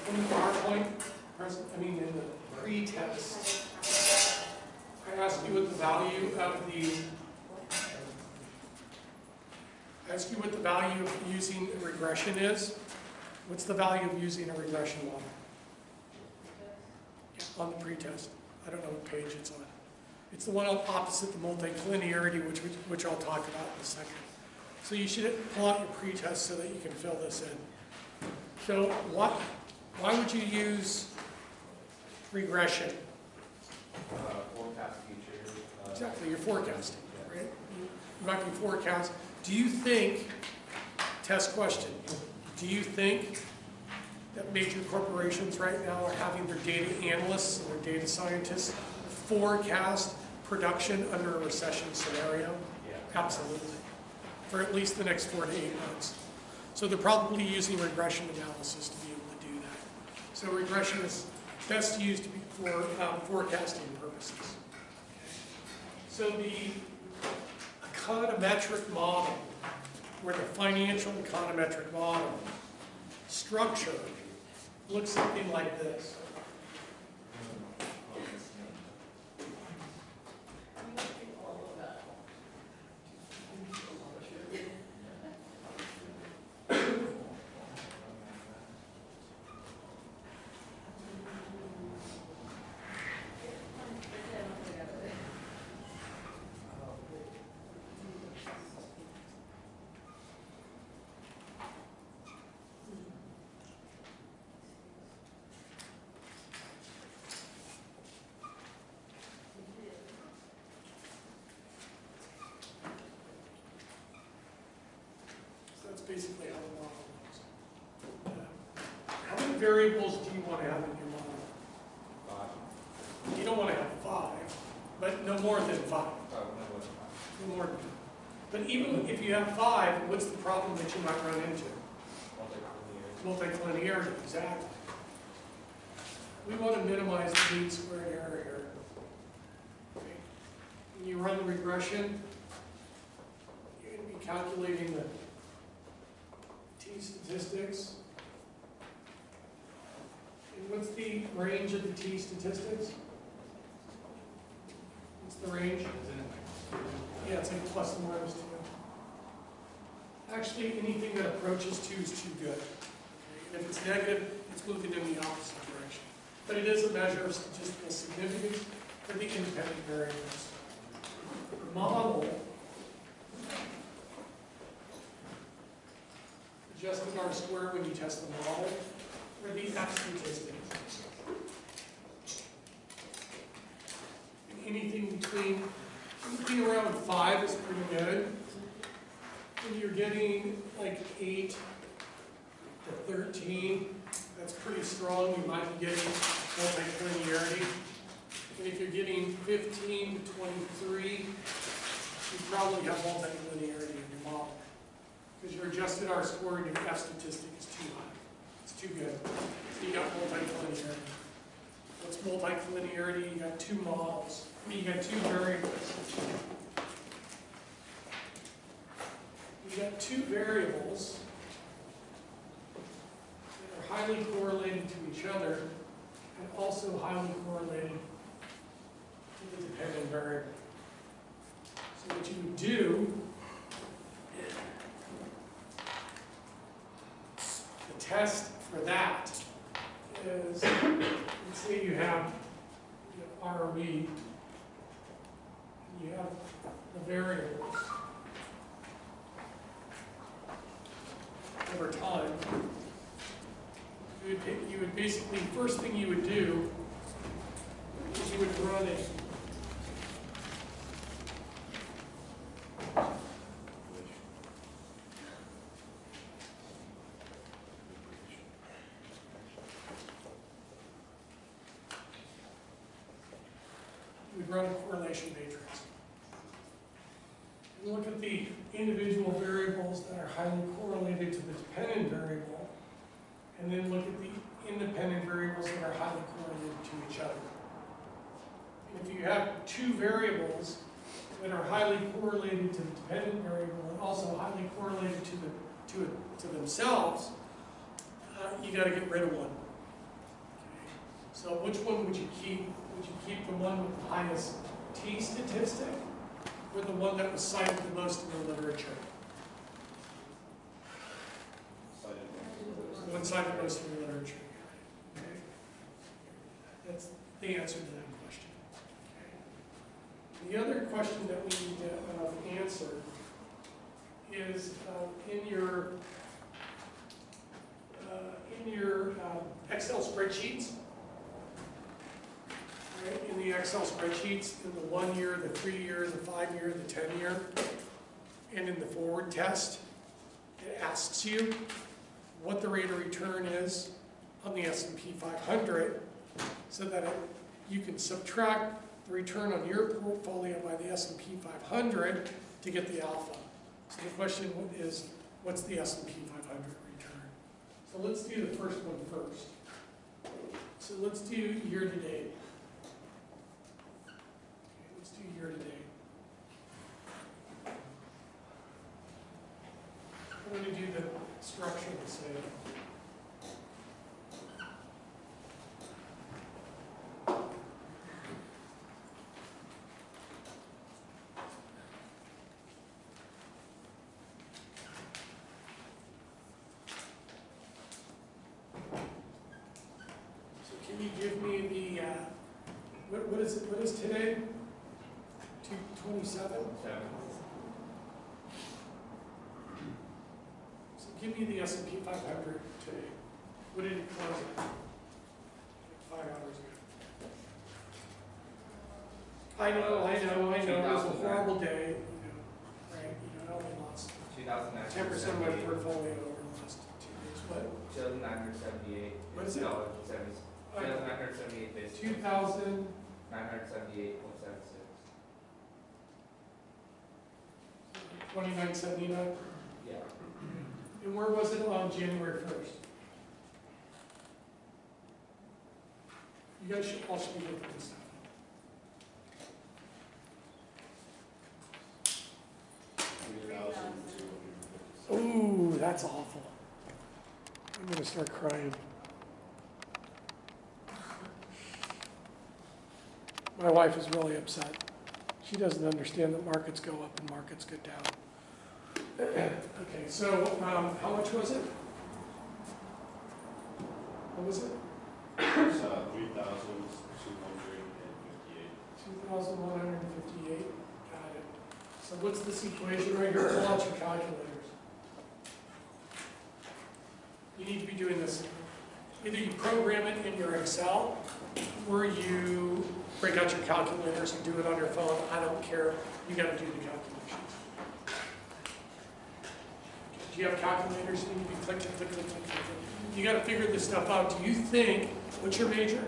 In the PowerPoint, in the pre-test, I asked you what the value of using a regression is. What's the value of using a regression model? Yeah, on the pretest. I don't know what page it's on. It's the one opposite the multi-collinearity, which I'll talk about in a second. So you should plot your pretest so that you can fill this in. So why would you use regression? Forecast features. Exactly, you're forecasting, right? You might be forecast. Do you think, test question, do you think that major corporations right now are having their data analysts and their data scientists forecast production under a recession scenario? Yeah. Absolutely. For at least the next 4 to 8 months. So they're probably using regression analysis to be able to do that. So regression is best used for forecasting purposes. So the econometric model, or the financial econometric model structure looks something like this. Basically how the model looks. How many variables do you want to have in your model? 5. You don't want to have 5, but no more than 5. No more than 5. But even if you have 5, what's the problem that you might run into? Multicollinearity, exactly. We want to minimize the mean squared error here. Okay. When you run the regression, you're going to be calculating the t-statistics. And what's the range of the t-statistics? What's the range? Yeah, it's like plus and minus 2. Actually, anything that approaches 2 is too good. Okay? And if it's negative, it's moving in the opposite direction. But it is a measure of statistical significance for the independent variables. The model adjusted R-squared when you test the model, or the F statistics. And anything around 5 is pretty good. When you're getting like 8 to 13, that's pretty strong. You might be getting multicollinearity. And if you're getting 15 to 23, you probably have multicollinearity in your model. Because your adjusted R-squared and your F statistic is too high. It's too good. So you got multicollinearity. What's multicollinearity? You got 2 models. You got 2 variables. You got 2 variables that are highly correlated to each other and also highly correlated to the dependent variable. So what you would do, the test for that is, let's say you have ROE, and you have the variables over time. You would basically, first thing you would do is you would run it. We'd run a correlation matrix. And look at the individual variables that are highly correlated to the dependent variable, and then look at the independent variables that are highly correlated to each other. And if you have 2 variables that are highly correlated to the dependent variable and also highly correlated to themselves, you got to get rid of one. Okay. So which one would you keep? Would you keep the one with the highest T statistic, or the one that was cited the most in the literature? The one cited most in the literature. Okay. That's the answer to that question. Okay. The other question that we need to answer is in your Excel spreadsheets. Right? In the Excel spreadsheets, in the 1 year, the 3 year, the 5 year, the 10 year, and in the forward test, it asks you what the rate of return is on the S&P 500, so that you can subtract the return on your portfolio by the S&P 500 to get the alpha. So the question is, what's the S&P 500 return? So let's do the first one first. So let's do year to date. Okay, let's do year to date. I'm going to do the structure the same. Can you give me the, what is it, what is today? 227? So give me the S&P 500 today. What did it close at? Like 5 hours ago. I know, it was a horrible day, right, I only lost 10% of my portfolio over the last 2 days. What? 2,978. What is it? 2,978 basis. 2,978.76. 29.79. Yeah. And where was it on January 1st? You guys should all be looking at this stuff. Ooh, that's awful. I'm going to start crying. My wife is really upset. She doesn't understand that markets go up and markets go down. Okay, so how much was it? What was it? It's 3,258. 2,158. Got it. So what's this equation right here? Pull out your calculators. You need to be doing this. Either you program it in your Excel, or you break out your calculators and do it on your phone. I don't care. You got to do the calculations. Do you have calculators? You need to be click. You got to figure this stuff out. Do you think, what's your major?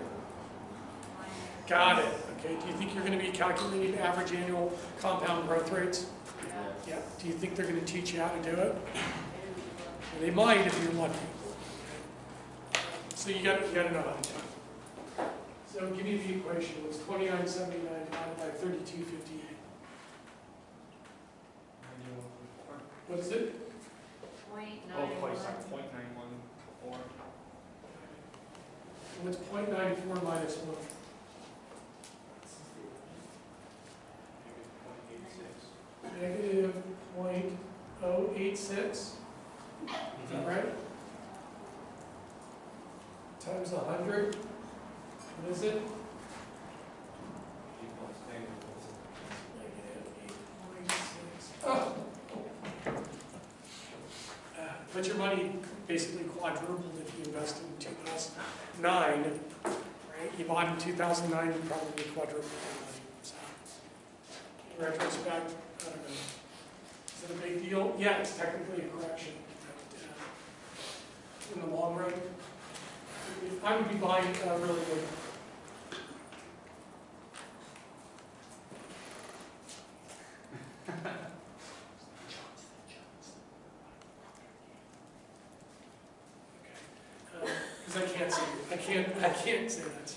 Got it. Okay. Do you think you're going to be calculating average annual compound growth rates? Yeah. Do you think they're going to teach you how to do it? Well, they might if you're lucky. So you got to know how to do it. So give me the equation. It's 29.79 divided by 32.58. What is it? 0.914. What's 0.94 minus 1? Negative 0.086. Is that right? Times 100. What is it? Negative 8.6. Oh. But your money basically quadrupled if you invested in 2009, right? You bought in 2009, you probably quadrupled your money. So, in retrospect, I don't know. Is it a big deal? Yeah, it's technically a correction. But, in the long run, I would be buying really good. Because I can't say that.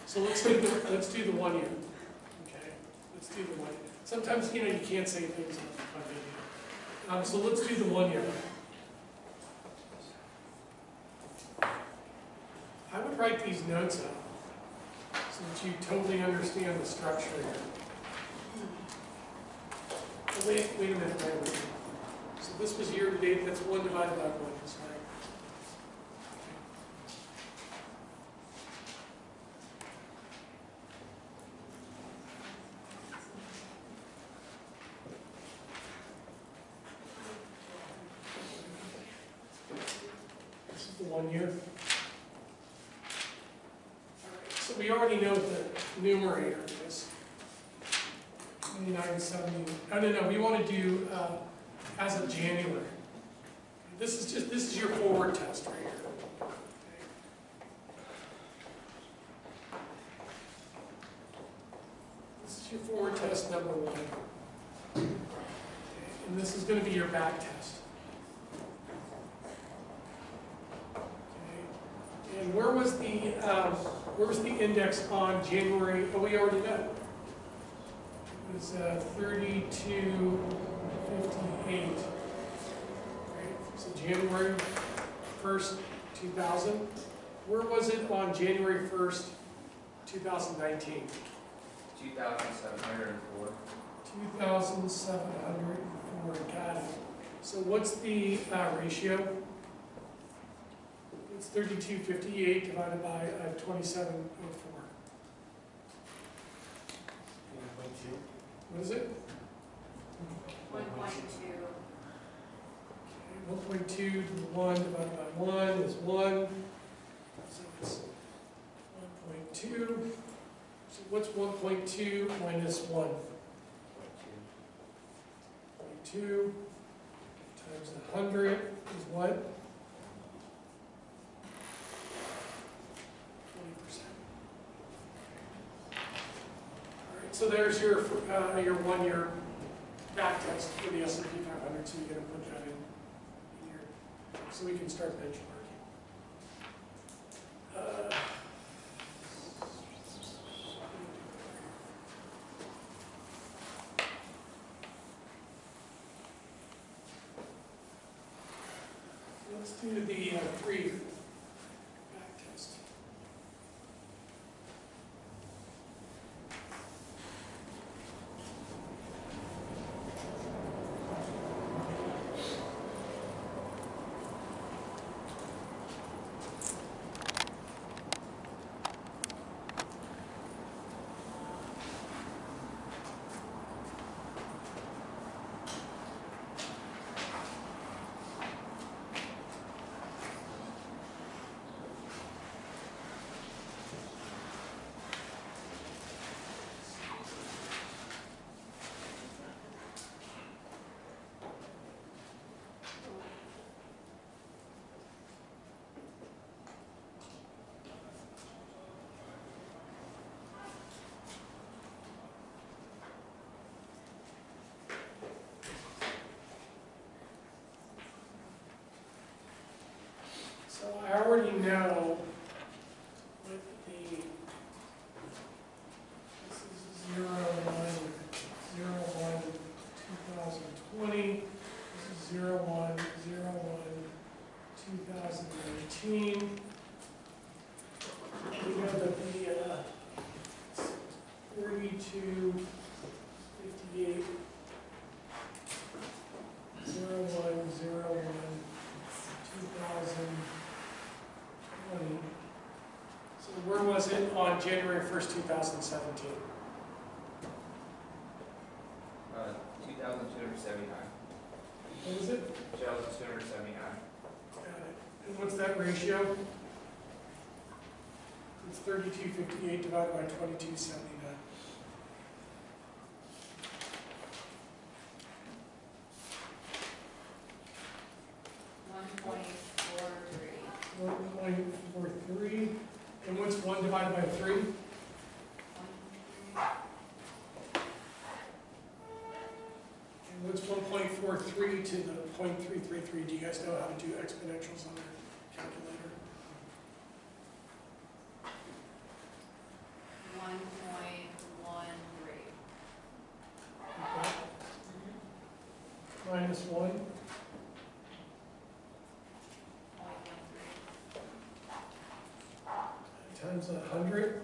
So let's do the 1 year. Okay, let's do the 1 year. Sometimes you can't say things on video. So let's do the 1 year. write these notes out so that you totally understand the structure here. Oh, wait a minute. So this was year to date, that's 1 divided by 1, sorry. This is the 1 year. So we already know what the numerator is. 2970. No, we want to do as of January. This is your forward test right here. This is your forward test number 1. And this is going to be your back test. And where was the index on January? Oh, we already know. It was 3258. Right? So January 1st, 2000. Where was it on January 1st, 2019? 2,704. 2,704. Got it. So what's the ratio? It's 3258 divided by 2704. 1.2. What is it? 1.2. 1.2 to the 1 divided by 1 is 1. So it's 1.2. So what's 1.2 minus 1? 0.2 times 100 is what? 20%. All right, so there's your 1 year back test for the S&P 500, so you're going to put that in here, so we can start benchmarking. Let's do the 3-year back test. So I already know what this is 01/01/2020. This is 01/01/2019. We know that the 3258 01/01/2020. So where was it on January 1st, 2017? 2,279. What was it? 2,279. Got it. And what's that ratio? It's 3258 divided by 2279. $1.43. 1.43. And what's 1 divided by 3? And what's 1.43 to the 0.333? Do you guys know how to do exponentials on your calculator? 1.13. Okay. Minus 1. 0.13. times 100. 13%.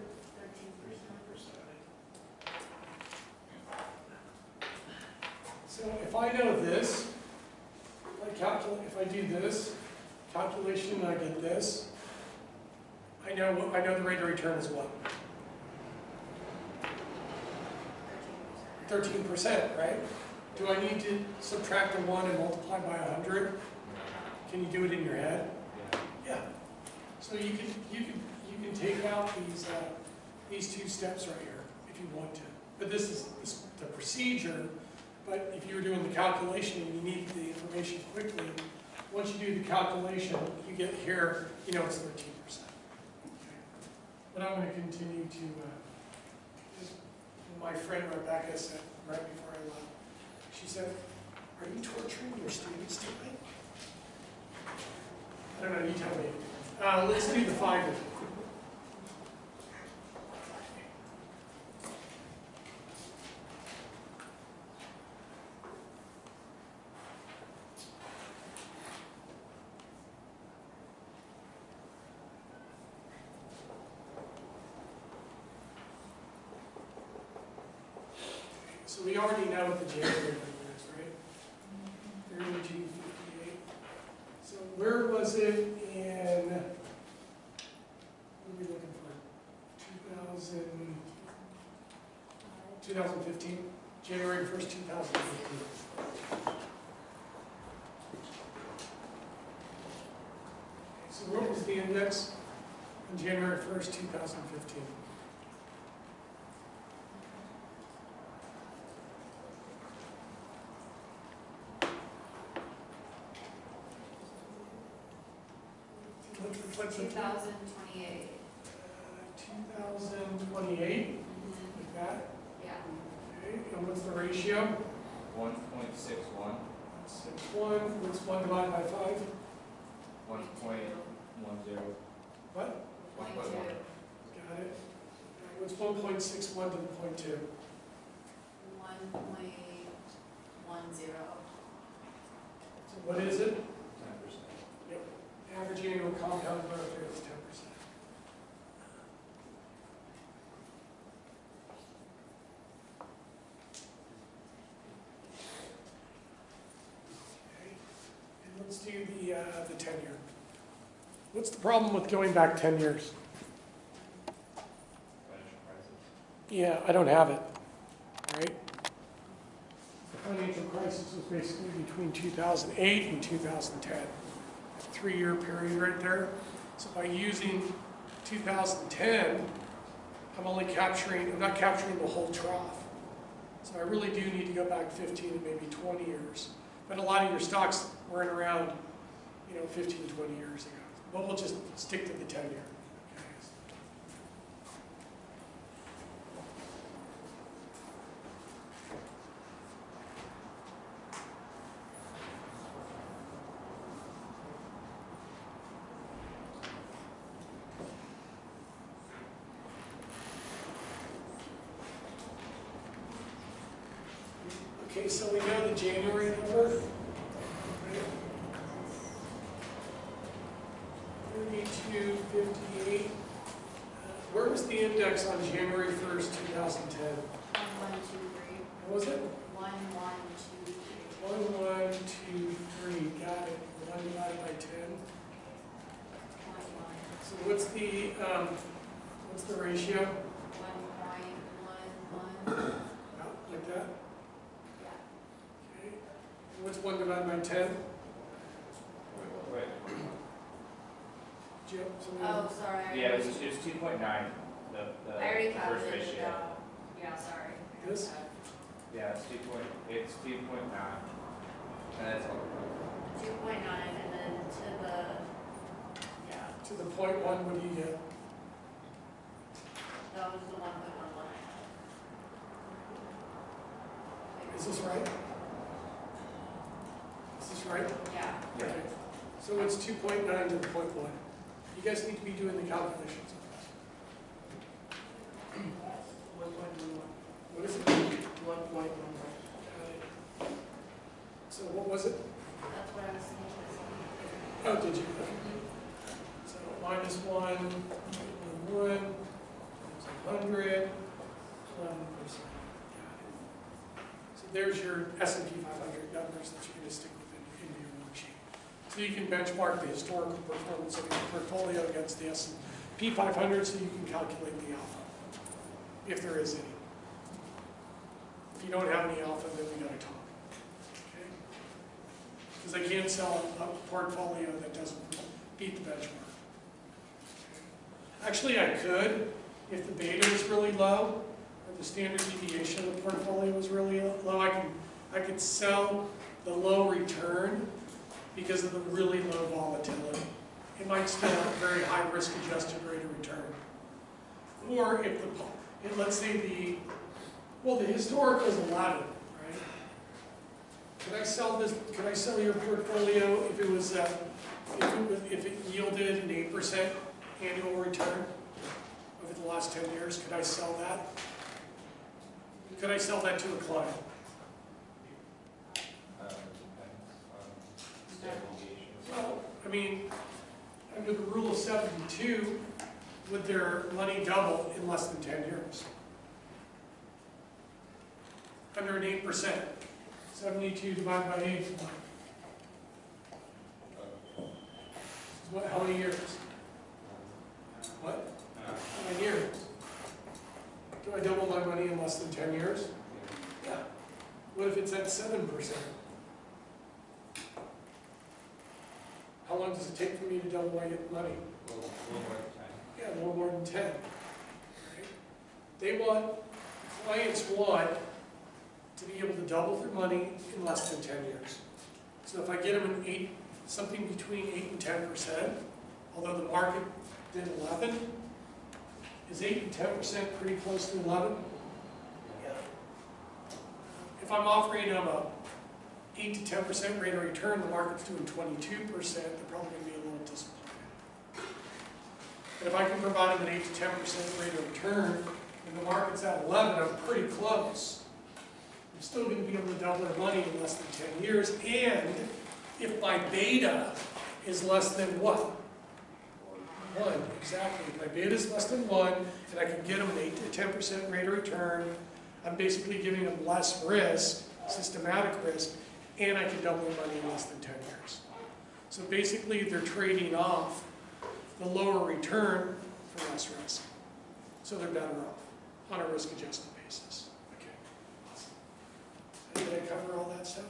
So if I know this, if I do this calculation and I get this, I know the rate of return is what? 13%, right? Do I need to subtract the 1 and multiply by 100? Can you do it in your head? Yeah. So you can take out these two steps right here if you want to. But this is the procedure. But if you were doing the calculation and you need the information quickly, once you do the calculation, you get here, you know it's 13%. Okay. But I'm going to continue to, my friend Rebecca said right before I left, she said, "Are you torturing your students tonight?" I don't know, you tell me. Let's do the 5. So we already know what the January number is, right? 3258. So where was it in, what are we looking for? 2015? January 1st, 2015. So what was the index on January 1st, 2015? What's it? 2028. 2028, like that? Yeah. Okay, and what's the ratio? 1.61. 6.1, what's 1 divided by 5? 1.10. What? 0.2. Got it. What's 1.61 to the 0.2? 1.10. So what is it? 10%. Yep. Average annual compound growth rate is 10%. Okay. And let's do the 10-year. What's the problem with going back 10 years? Financial crisis. Yeah, I don't have it, right? The financial crisis was basically between 2008 and 2010. A 3-year period right there. So by using 2010, I'm not capturing the whole trough. So I really do need to go back 15 and maybe 20 years. But a lot of your stocks weren't around, 15, 20 years ago. But we'll just stick to the 10-year. Okay, so we know the January number. Right? 3258. Where was the index on January 1st, 2010? 1123. What was it? 1123. 1123. Got it. 1 divided by 10. 0.1. So what's the ratio? 1.11. Like that? Yeah. Okay. And what's 1 divided by 10? Wait. Jim, somebody Oh, sorry. Yeah, it was 2.9. The I already first calculated it ratio. out. Yeah, sorry. This? Yeah, it's 2.9. And that's all. 2.9 and then to the, yeah, to the point 1, what do you get? that was the 1.11 I had. Is this right? Is this right? Yeah. Yeah. Okay. So it's 2.9 to the point 1. You guys need to be doing the calculations. What is it? 1.11. So what was it? That's what I was thinking. Oh, did you? Okay. So -1, 1 times 100, 11%. So there's your S&P 500 numbers that you're going to stick with in your worksheet. So you can benchmark the historical performance of your portfolio against the S&P 500 so you can calculate the alpha, if there is any. If you don't have any alpha, then we got to talk. Okay? Because I can't sell a portfolio that doesn't beat the benchmark. Actually, I could, if the beta was really low, or the standard deviation of the portfolio was really low, I could sell the low return because of the really low volatility. It might still have a very high risk-adjusted rate of return. Or if let's say the historical is 11, right? Could I sell this? Could I sell your portfolio if it was if it yielded an 8% annual return over the last 10 years? Could I sell that? Could I sell that to a client? Well, I mean, under the rule of 72, would their money double in less than 10 years? Under an 8%. 72 divided by 8 is what? How many years? What? 9 years. Do I double my money in less than 10 years? Yeah. What if it's at 7%? How long does it take for me to double my money? A little more than 10. Yeah, a little more than 10. Right? Clients want to be able to double their money in less than 10 years. So if I get them something between 8 and 10%, although the market did 11, is 8 and 10% pretty close to 11? Yeah. If I'm offering them a 8 to 10% rate of return, the market's doing 22%, they're probably going to be a little disappointed. But if I can provide them an 8 to 10% rate of return, and the market's at 11, I'm pretty close. I'm still going to be able to double their money in less than 10 years, and if my beta is less than what? 1, exactly. If my beta is less than 1, and I can get them an 8 to 10% rate of return, I'm basically giving them less risk, systematic risk, and I can double their money in less than 10 years. So basically, they're trading off the lower return for less risk. So they're better off on a risk-adjusted basis. Okay. Did I cover all that stuff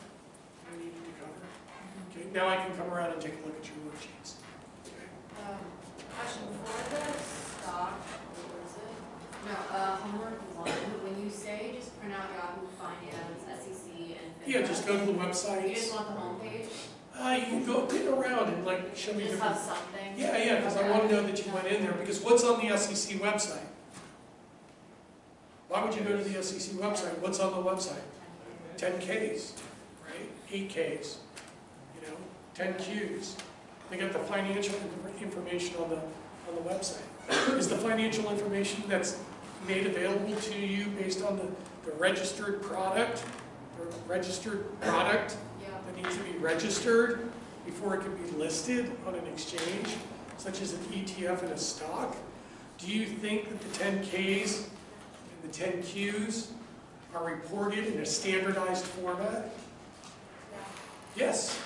I needed to cover? Okay. Now I can come around and take a look at your worksheets. Okay. Question for the stock, what is it? No, homework 1, when you say just print out Yahoo Finance, SEC, and Yeah, just go to the website. You just want the homepage? You can go get around and like show me Just different. have something? Yeah, because I want to know that you went in there. Because what's on the SEC website? Why would you go to the SEC website? What's on the website? 10Ks, right? 8Ks, 10Qs. They got the financial information on the website. Is the financial information that's made available to you based on the registered product, that needs to be registered before it can be listed on an exchange, such as an ETF and a stock? Do you think that the 10Ks and the 10Qs are reported in a standardized format? Yes.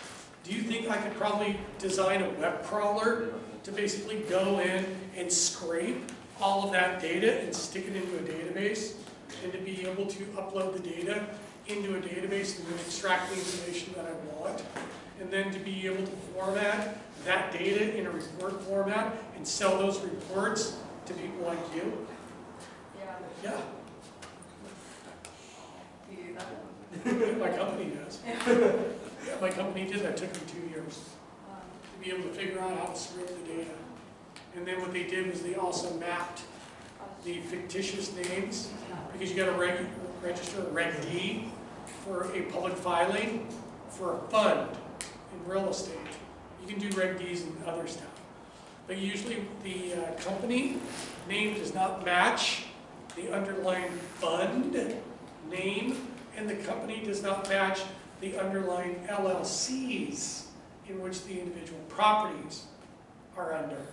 Do you think I could probably design a web crawler to basically go in and scrape all of that data and stick it into a database, and to be able to upload the data into a database and then extract the information that I want, and then to be able to format that data in a report format and sell those reports to people like you? Yeah. Yeah. You do that? My company does. Yeah, my company did that. Took them 2 years to be able to figure out how to scrape the data. And then what they did was they also mapped the fictitious names, because you got to register a Reg D for a public filing for a fund in real estate. You can do Reg Ds and other stuff. But usually the company name does not match the underlying fund name, and the company does not match the underlying LLCs in which the individual properties are under.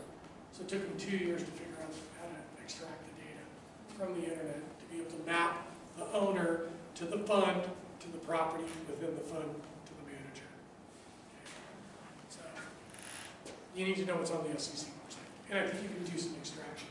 So it took me 2 years to figure out how to extract the data from the internet, to be able to map the owner to the fund, to the property within the fund, to the manager. Okay. So you need to know what's on the SEC website. And I think you can do some extraction.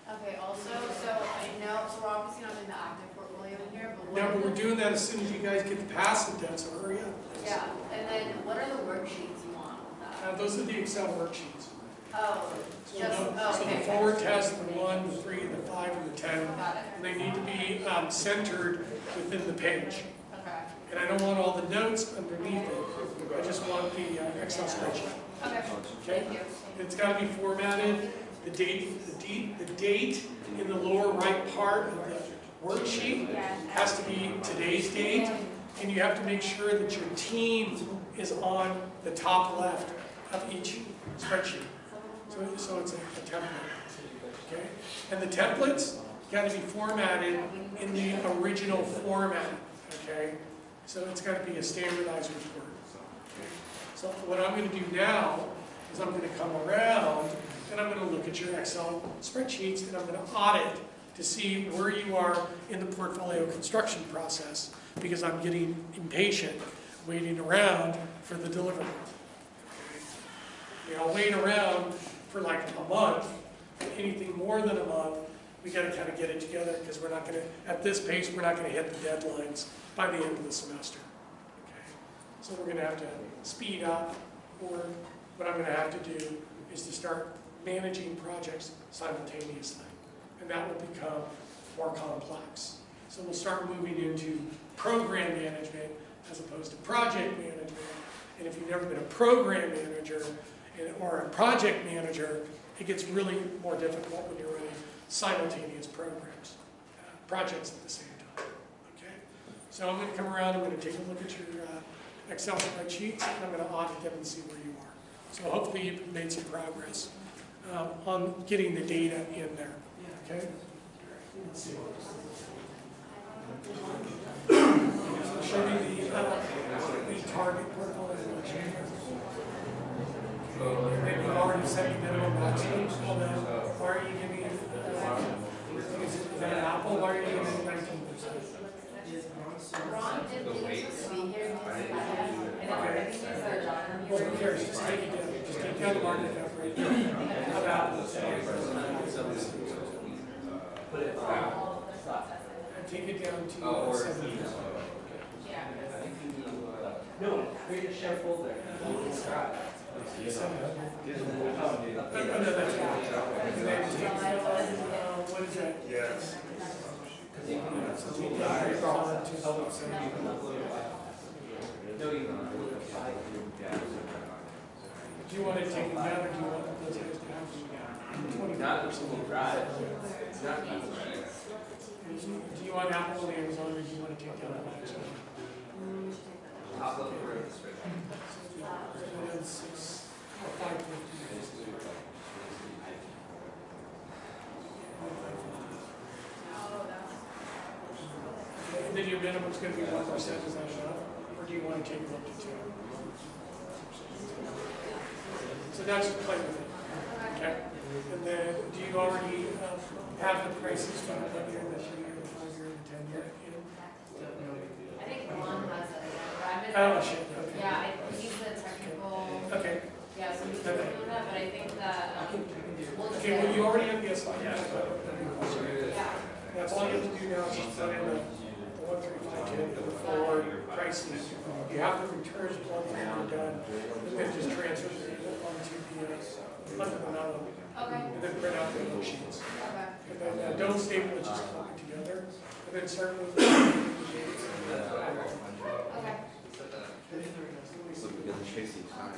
Okay, also, so I know, so we're obviously not doing the active portfolio in here, but what Now, are but the- we're doing that as soon as you guys get the passive debt, so hurry up. Yeah, and then what are the worksheets you want with that? Those are the Excel worksheets. Oh, So, just, so the okay. forward test, the 1, the 3, the 5, and the 10, Got it, and they need to be centered within the page. okay, And I don't want all the notes underneath it, I just want the Excel spreadsheet. okay, thank you. It's got to be formatted, the date in the lower right part of the worksheet has to be today's date, and you have to make sure that your team is on the top left of each spreadsheet. So it's a template, okay? And the templates got to be formatted in the original format, okay? So it's got to be a standardized report. Okay? So what I'm going to do now is I'm going to come around and I'm going to look at your Excel spreadsheets and I'm going to audit to see where you are in the portfolio construction process, because I'm getting impatient waiting around for the deliverable. Okay? I'll wait around for like a month. Anything more than a month, we got to kind of get it together, because we're not going to, at this pace, we're not going to hit the deadlines by the end of the semester. Okay? So we're going to have to speed up, or what I'm going to have to do is to start managing projects simultaneously. And that will become more complex. So we'll start moving into program management as opposed to project management. And if you've never been a program manager or a project manager, it gets really more difficult when you're running simultaneous programs, projects at the same time. Okay? So I'm going to come around, I'm going to take a look at your Excel spreadsheets, and I'm going to audit them and see where you are. So hopefully you've made some progress on getting the data in there. Okay? Let's see. I'll show you the target portfolio. And then you've already set the minimum maximum. Why are you giving it, is that an apple? Why are you giving it 19%? Ron did think he was supposed to be here, and I think he's done. Well, who cares? Just take it down. Just take down the market cap rate. How about Put it down. take it down to 70. No, create a share folder. No, that's right. And then take, what is that? Yes. So take that rate on to 70. No, you don't. Do you want to take it down, or do you want those guys to have 20%? Not right. It's not Do you want Apple and Amazon, or do you want to take down the maximum? top level for this. So then 6 or 550. And then your minimum's going to be 1%, is that enough? Or do you want to take it up to 2? So that's play with it. Okay. And then, do you already have the prices for the 1-year, the 3-year, the 5-year, the 10-year in? I think Ron has it, but I've been. Oh, shit, okay. Yeah, he's the technical, Okay, yeah, so he's working on that, but I think that, we'll just. okay, well, you already have the SI. Yeah, That's all you have to do now is just put in the 13510 and the forward pricing. You have the returns plugged in and done, and then just transfer it onto the mellow. okay, And then print out the worksheets. okay. And then don't staple it, just clump it together. And then start with. Okay.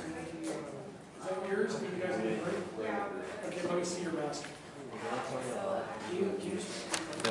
Is that yours? Do you guys need a break? Yeah. Okay, let me see your mask. So,